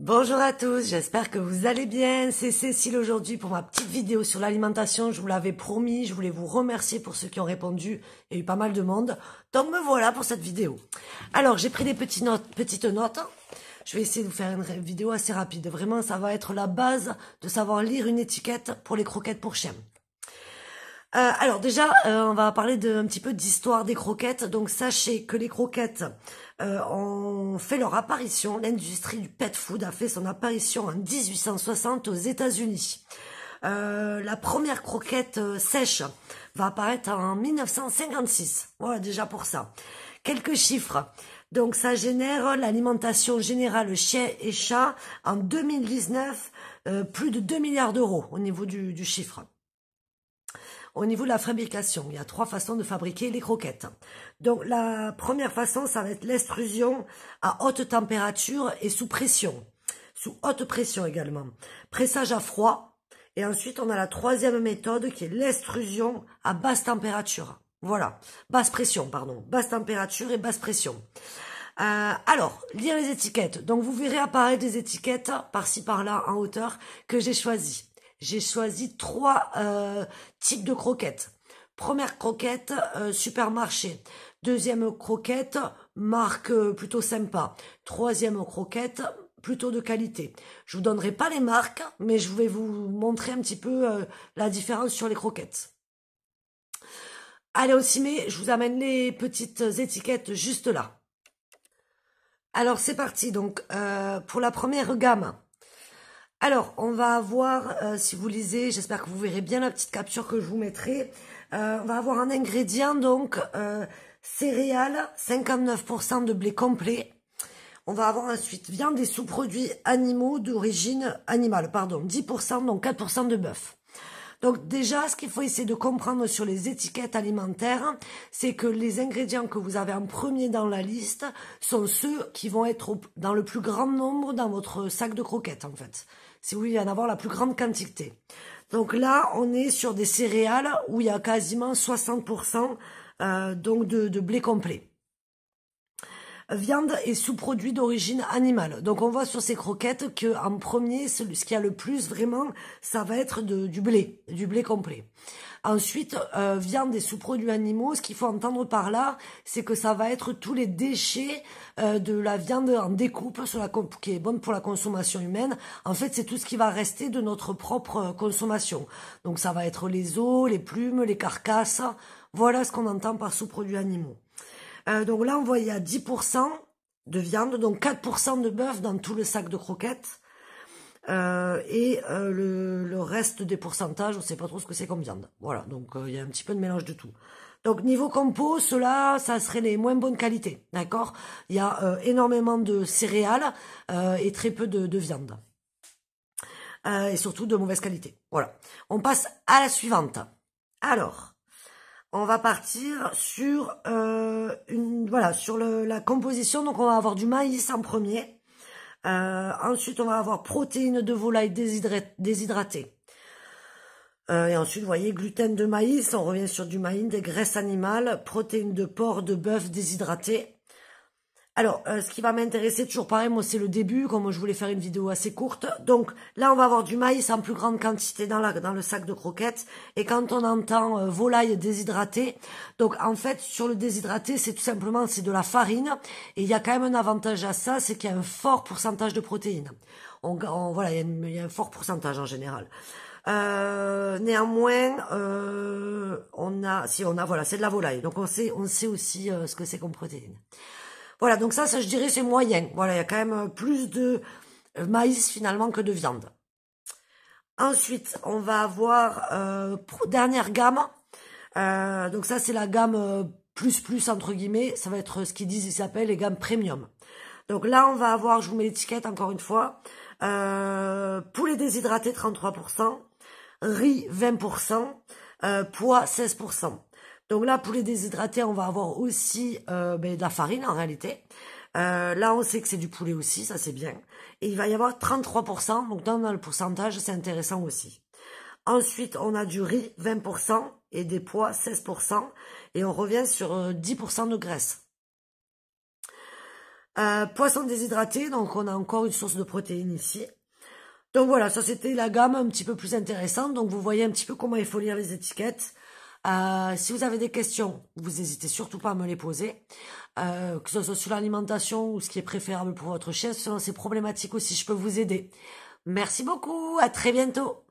Bonjour à tous, j'espère que vous allez bien. C'est Cécile aujourd'hui pour ma petite vidéo sur l'alimentation. Je vous l'avais promis, je voulais vous remercier pour ceux qui ont répondu. Il y a eu pas mal de monde. Donc me voilà pour cette vidéo. Alors j'ai pris des petites notes. Je vais essayer de vous faire une vidéo assez rapide. Vraiment, ça va être la base de savoir lire une étiquette pour les croquettes pour chiens. Alors déjà, on va parler un petit peu d'histoire des croquettes. Donc sachez que les croquettes ont fait leur apparition, l'industrie du pet food a fait son apparition en 1860 aux États-Unis. La première croquette sèche va apparaître en 1956. Voilà déjà pour ça. Quelques chiffres. Donc ça génère l'alimentation générale chien et chat en 2019, plus de 2 milliards d'euros au niveau du chiffre. Au niveau de la fabrication, il y a 3 façons de fabriquer les croquettes. Donc la première façon, ça va être l'extrusion à haute température et sous pression. Sous haute pression également. Pressage à froid. Et ensuite, on a la troisième méthode qui est l'extrusion à basse température. Voilà. Basse pression, pardon. Basse température et basse pression. Alors, lire les étiquettes. Donc vous verrez apparaître des étiquettes par-ci par-là en hauteur que j'ai choisies. J'ai choisi 3 types de croquettes. Première croquette, supermarché. Deuxième croquette, marque plutôt sympa. Troisième croquette, plutôt de qualité. Je vous donnerai pas les marques, mais je vais vous montrer un petit peu la différence sur les croquettes. Allez, au ciné, je vous amène les petites étiquettes juste là. Alors, c'est parti. Donc, pour la première gamme. Alors, on va avoir, si vous lisez, j'espère que vous verrez bien la petite capture que je vous mettrai. On va avoir un ingrédient, donc, céréales, 59% de blé complet. On va avoir ensuite viande et sous-produits animaux d'origine animale, pardon, 10%, donc 4% de bœuf. Donc déjà, ce qu'il faut essayer de comprendre sur les étiquettes alimentaires, c'est que les ingrédients que vous avez en premier dans la liste sont ceux qui vont être dans le plus grand nombre dans votre sac de croquettes, en fait. Si vous voulez en avoir la plus grande quantité. Donc là, on est sur des céréales où il y a quasiment 60% donc de blé complet. Viande et sous-produits d'origine animale. Donc on voit sur ces croquettes que en premier, ce qui a le plus vraiment, ça va être du blé complet. Ensuite, viande et sous-produits animaux, ce qu'il faut entendre par là, c'est que ça va être tous les déchets de la viande en découpe qui est bonne pour la consommation humaine. En fait, c'est tout ce qui va rester de notre propre consommation. Donc ça va être les os, les plumes, les carcasses. Voilà ce qu'on entend par sous-produits animaux. Donc là, on voit il y a 10% de viande, donc 4% de bœuf dans tout le sac de croquettes. Le reste des pourcentages, on ne sait pas trop ce que c'est comme viande. Voilà, donc il y a un petit peu de mélange de tout. Donc niveau compo, ceux-là, ça serait les moins bonnes qualités, d'accord? Il y a énormément de céréales et très peu de viande. Et surtout de mauvaise qualité. Voilà. On passe à la suivante. Alors... on va partir sur sur la composition. Donc on va avoir du maïs en premier. Ensuite on va avoir protéines de volaille déshydratées. Et ensuite vous voyez gluten de maïs. On revient sur du maïs, des graisses animales, protéines de porc, de bœuf déshydratées. Alors, ce qui va m'intéresser, toujours pareil, moi c'est le début, comme je voulais faire une vidéo assez courte. Donc là, on va avoir du maïs en plus grande quantité dans le sac de croquettes. Et quand on entend volaille déshydratée, donc en fait, sur le déshydraté, c'est tout simplement, c'est de la farine. Et il y a quand même un avantage à ça, c'est qu'il y a un fort pourcentage de protéines. Voilà, il y a un fort pourcentage en général. Néanmoins, voilà, c'est de la volaille. Donc on sait aussi ce que c'est comme protéines. Voilà, donc ça je dirais c'est moyen. Voilà, il y a quand même plus de maïs finalement que de viande. Ensuite, on va avoir dernière gamme. Donc ça c'est la gamme plus entre guillemets. Ça va être ce qu'ils disent, ils s'appellent les gammes premium. Donc là on va avoir, je vous mets l'étiquette encore une fois, poulet déshydraté 33%, riz 20%, pois 16%. Donc là, pour les déshydratés, on va avoir aussi de la farine en réalité. Là, on sait que c'est du poulet aussi, ça c'est bien. Et il va y avoir 33%, donc dans le pourcentage, c'est intéressant aussi. Ensuite, on a du riz, 20%, et des pois, 16%. Et on revient sur 10% de graisse. Poisson déshydraté, donc on a encore une source de protéines ici. Donc voilà, ça c'était la gamme un petit peu plus intéressante. Donc vous voyez un petit peu comment il faut lire les étiquettes. Si vous avez des questions, vous n'hésitez surtout pas à me les poser. Que ce soit sur l'alimentation ou ce qui est préférable pour votre chien, selon ces problématiques aussi, je peux vous aider. Merci beaucoup, à très bientôt.